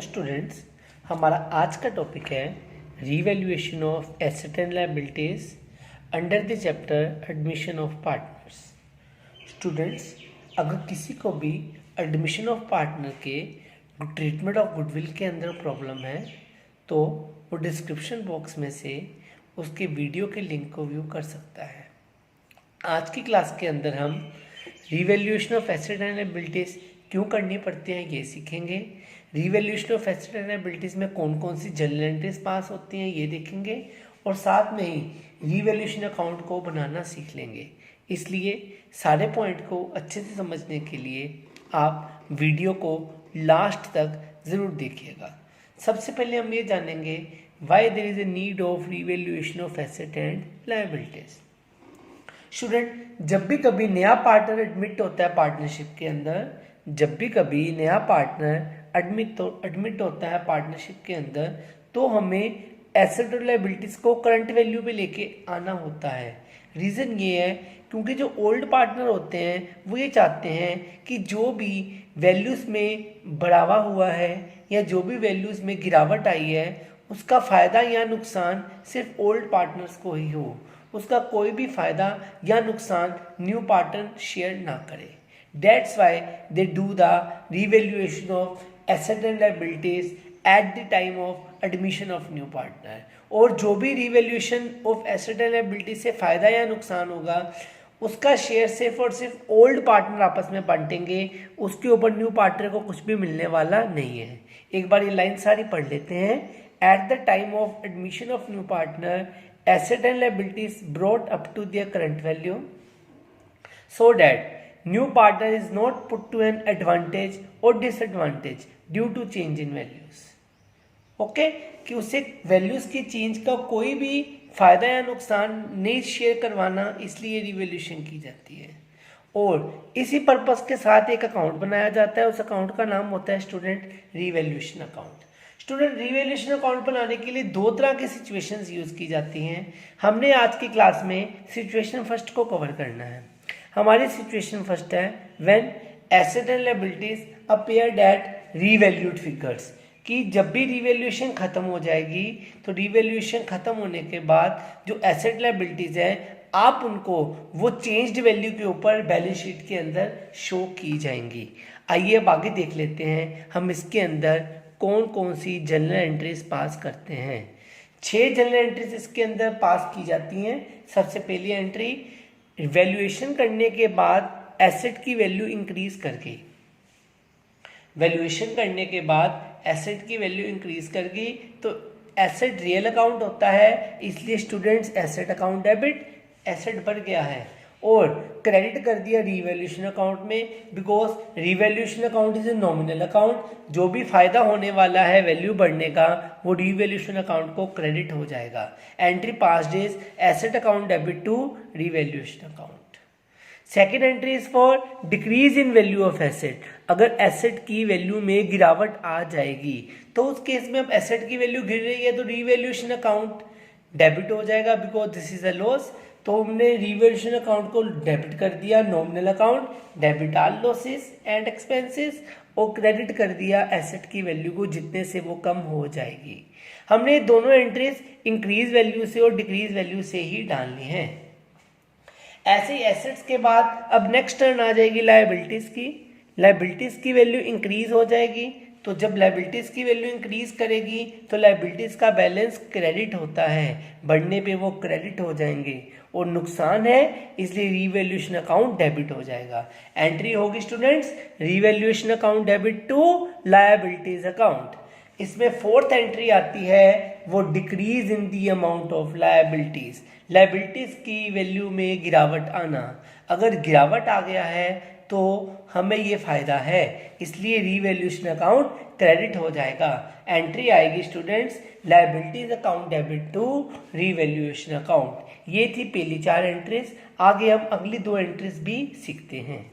Students, हमारा आज का टॉपिक है revaluation of asset and liabilities under the chapter admission of partners. Students, अगर किसी को भी एडमिशन ऑफ पार्टनर के ट्रीटमेंट ऑफ गुडविल के अंदर प्रॉब्लम है तो वो डिस्क्रिप्शन बॉक्स में से उसके वीडियो के लिंक को व्यू कर सकता है। आज की क्लास के अंदर हम revaluation of asset and liabilities क्यों करनी पड़ती हैं ये सीखेंगे। Revaluation of asset and liabilities में कौन कौन सी जर्नल एंट्रीज पास होती हैं ये देखेंगे और साथ में ही रीवैल्यूएशन अकाउंट को बनाना सीख लेंगे। इसलिए सारे पॉइंट को अच्छे से समझने के लिए आप वीडियो को लास्ट तक ज़रूर देखिएगा। सबसे पहले हम ये जानेंगे why there is a need of revaluation of asset and liabilities. Student, जब भी कभी नया पार्टनर एडमिट होता है पार्टनरशिप के अंदर, जब भी कभी नया पार्टनर एडमिट होता है पार्टनरशिप के अंदर, तो हमें एसेट और लायबिलिटीज को करंट वैल्यू पे लेके आना होता है। रीज़न ये है क्योंकि जो ओल्ड पार्टनर होते हैं वो ये चाहते हैं कि जो भी वैल्यूज़ में बढ़ावा हुआ है या जो भी वैल्यूज़ में गिरावट आई है उसका फ़ायदा या नुकसान सिर्फ ओल्ड पार्टनर्स को ही हो, उसका कोई भी फ़ायदा या नुकसान न्यू पार्टनर शेयर ना करे। That's why they do the revaluation of asset and liabilities at the time of admission of new partner। और जो भी revaluation of asset and liability से फ़ायदा या नुकसान होगा उसका शेयर सिर्फ और सिर्फ ओल्ड पार्टनर आपस में बांटेंगे, उसके ऊपर न्यू पार्टनर को कुछ भी मिलने वाला नहीं है। एक बार ये लाइन सारी पढ़ लेते हैं। At the time of admission of new partner asset and liabilities brought up to their current value so that new partner is not put to an advantage or disadvantage due to change in values। Okay, कि उसे values की change का कोई भी फायदा या नुकसान नहीं शेयर करवाना, इसलिए रिवैल्यूएशन की जाती है। और इसी पर्पस के साथ एक अकाउंट बनाया जाता है, उस अकाउंट का नाम होता है student revaluation account. Student, revaluation account बनाने के लिए दो तरह की सिचुएशंस यूज की जाती हैं। हमने आज की क्लास में सिचुएशन फर्स्ट को कवर करना है। हमारी सिचुएशन फर्स्ट है when asset and liabilities appeared at revalued figures, कि जब भी रिवैल्यूएशन खत्म हो जाएगी तो रिवैल्यूएशन खत्म होने के बाद जो एसेट लायबिलिटीज है आप उनको वो चेंज्ड वैल्यू के ऊपर बैलेंस शीट के अंदर शो की जाएंगी। आइए अब आगे देख लेते हैं हम इसके अंदर कौन कौन सी जनरल एंट्रीज पास करते हैं। 6 जनरल एंट्रीज इसके अंदर पास की जाती हैं। सबसे पहली एंट्री, वैल्यूएशन करने के बाद एसेट की वैल्यू इंक्रीज कर गई। वैल्यूएशन करने के बाद एसेट की वैल्यू इंक्रीज कर गई तो एसेट रियल अकाउंट होता है, इसलिए students asset account debit, asset बढ़ गया है और क्रेडिट कर दिया रिवैल्यूएशन अकाउंट में, because revaluation account is a nominal account. जो भी फायदा होने वाला है वैल्यू बढ़ने का वो रिवैल्यूएशन अकाउंट को क्रेडिट हो जाएगा। Entry passed is asset account debit to revaluation account. Second entry is for decrease in value of asset. अगर एसेट की वैल्यू में गिरावट आ जाएगी तो उस केस में अब एसेट की वैल्यू गिर रही है तो रिवैल्यूएशन अकाउंट डेबिट हो जाएगा, because this is a loss. तो हमने रिवैल्यूएशन अकाउंट को डेबिट कर दिया, nominal account debit all losses and expenses, और क्रेडिट कर दिया एसेट की वैल्यू को जितने से वो कम हो जाएगी। हमने दोनों एंट्रीज इंक्रीज वैल्यू से और डिक्रीज वैल्यू से ही डालनी है। ऐसे ही एसेट्स के बाद अब नेक्स्ट टर्न आ जाएगी लायबिलिटीज की। लायबिलिटीज की वैल्यू इंक्रीज हो जाएगी, तो जब लायबिलिटीज की वैल्यू इंक्रीज करेगी तो लायबिलिटीज का बैलेंस क्रेडिट होता है, बढ़ने पे वो क्रेडिट हो जाएंगे, और नुकसान है इसलिए रिवैल्यूएशन अकाउंट डेबिट हो जाएगा। एंट्री होगी students revaluation account debit to liabilities account. इसमें फोर्थ एंट्री आती है वो decrease in the amount of liabilities. Liabilities की वैल्यू में गिरावट आना, अगर गिरावट आ गया है तो हमें ये फायदा है, इसलिए रिवैल्यूएशन अकाउंट क्रेडिट हो जाएगा। एंट्री आएगी students liabilities account debit to revaluation account. ये थी पहली 4 एंट्रीज। आगे हम अगली 2 एंट्रीज भी सीखते हैं।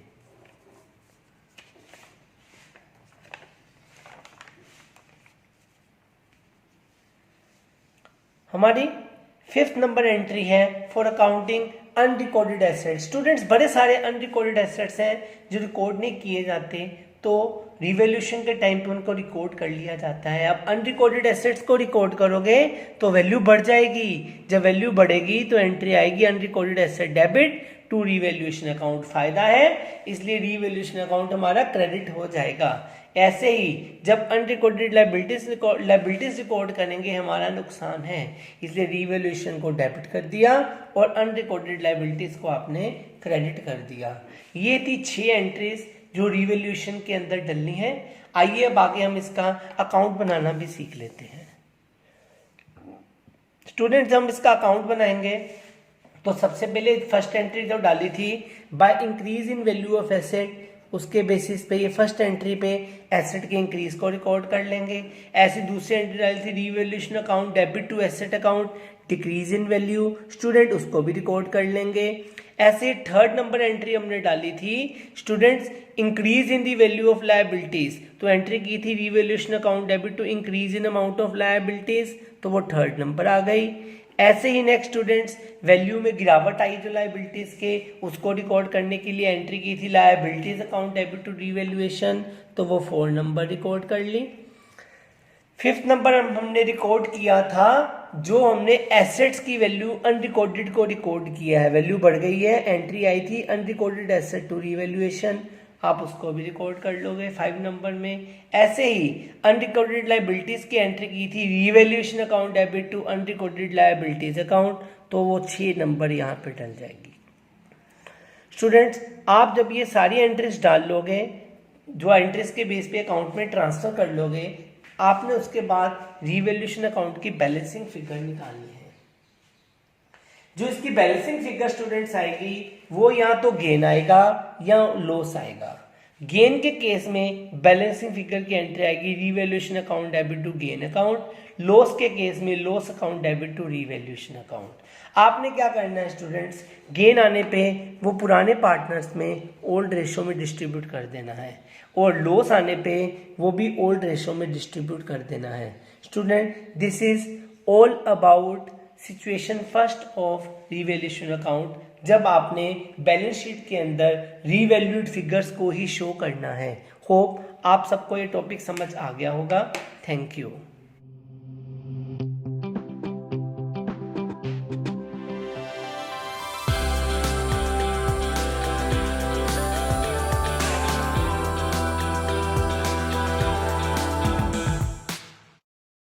हमारी 5th नंबर एंट्री है for accounting unrecorded assets. Students, बड़े सारे अनरिकॉर्डेड एसेट्स हैं जो रिकॉर्ड नहीं किए जाते, तो रिवैल्यूएशन के टाइम पे उनको रिकॉर्ड कर लिया जाता है। अब अनरिकॉर्डेड एसेट्स को रिकॉर्ड करोगे तो वैल्यू बढ़ जाएगी, जब वैल्यू बढ़ेगी तो एंट्री आएगी unrecorded asset debit to revaluation account. फायदा है, इसलिए रिवैल्यूएशन अकाउंट हमारा क्रेडिट हो जाएगा। ऐसे ही जब अनरिकॉर्डेड लायबिलिटीज रिकॉर्ड करेंगे हमारा नुकसान है, इसलिए रिवैल्यूएशन को डेबिट कर दिया और अनरिकॉर्डेड लायबिलिटीज को आपने क्रेडिट कर दिया। ये थी 6 एंट्रीज जो रिवैल्यूएशन के अंदर डलनी है। आइए अब आगे हम इसका अकाउंट बनाना भी सीख लेते हैं। स्टूडेंट्स, हम इसका अकाउंट बनाएंगे तो सबसे पहले फर्स्ट एंट्री जो डाली थी by increase in value of asset, उसके बेसिस पे ये फर्स्ट एंट्री पे एसेट के इंक्रीज को रिकॉर्ड कर लेंगे। ऐसी दूसरी एंट्री डाली थी revaluation account debit to asset account decrease in value, student उसको भी रिकॉर्ड कर लेंगे। ऐसे थर्ड नंबर एंट्री हमने डाली थी students increase in the value of liabilities, तो एंट्री की थी revaluation account debit to increase in amount of liabilities, तो वो थर्ड नंबर आ गई। ऐसे ही नेक्स्ट स्टूडेंट्स वैल्यू में गिरावट आई जो लायबिलिटीज के, उसको रिकॉर्ड करने के लिए एंट्री की थी liabilities account debit to revaluation, तो वो 4 नंबर रिकॉर्ड कर ली। फिफ्थ नंबर हमने रिकॉर्ड किया था जो हमने एसेट्स की वैल्यू अनरिकॉर्डेड को रिकॉर्ड किया है, वैल्यू बढ़ गई है, एंट्री आई थी अनरिकॉर्डेड एसेट टू रिवैल्यूएशन, आप उसको भी रिकॉर्ड कर लोगे 5 नंबर में। ऐसे ही अनरिकॉर्डेड लायबिलिटीज की एंट्री की थी revaluation account debit to unrecorded liabilities account, तो वो 6 नंबर यहाँ पे डल जाएगी। स्टूडेंट्स, आप जब ये सारी एंट्रीज डाल लोगे, जो एंट्रीज के बेस पे अकाउंट में ट्रांसफर कर लोगे, आपने उसके बाद रिवैल्यूएशन अकाउंट की बैलेंसिंग फिगर निकालनी है। जो इसकी बैलेंसिंग फिगर स्टूडेंट्स आएगी वो या तो गेन आएगा या लॉस आएगा। गेन के केस में बैलेंसिंग फिगर की एंट्री आएगी revaluation account debit to gain account, loss के केस में loss account debit to revaluation account. आपने क्या करना है स्टूडेंट्स, गेन आने पे वो पुराने पार्टनर्स में ओल्ड रेशो में डिस्ट्रीब्यूट कर देना है और लॉस आने पे वो भी ओल्ड रेशो में डिस्ट्रीब्यूट कर देना है। Student, this is all about situation first of revaluation account, जब आपने बैलेंस शीट के अंदर रीवैल्यूड फिगर्स को ही शो करना है। होप आप सबको ये टॉपिक समझ आ गया होगा। Thank you.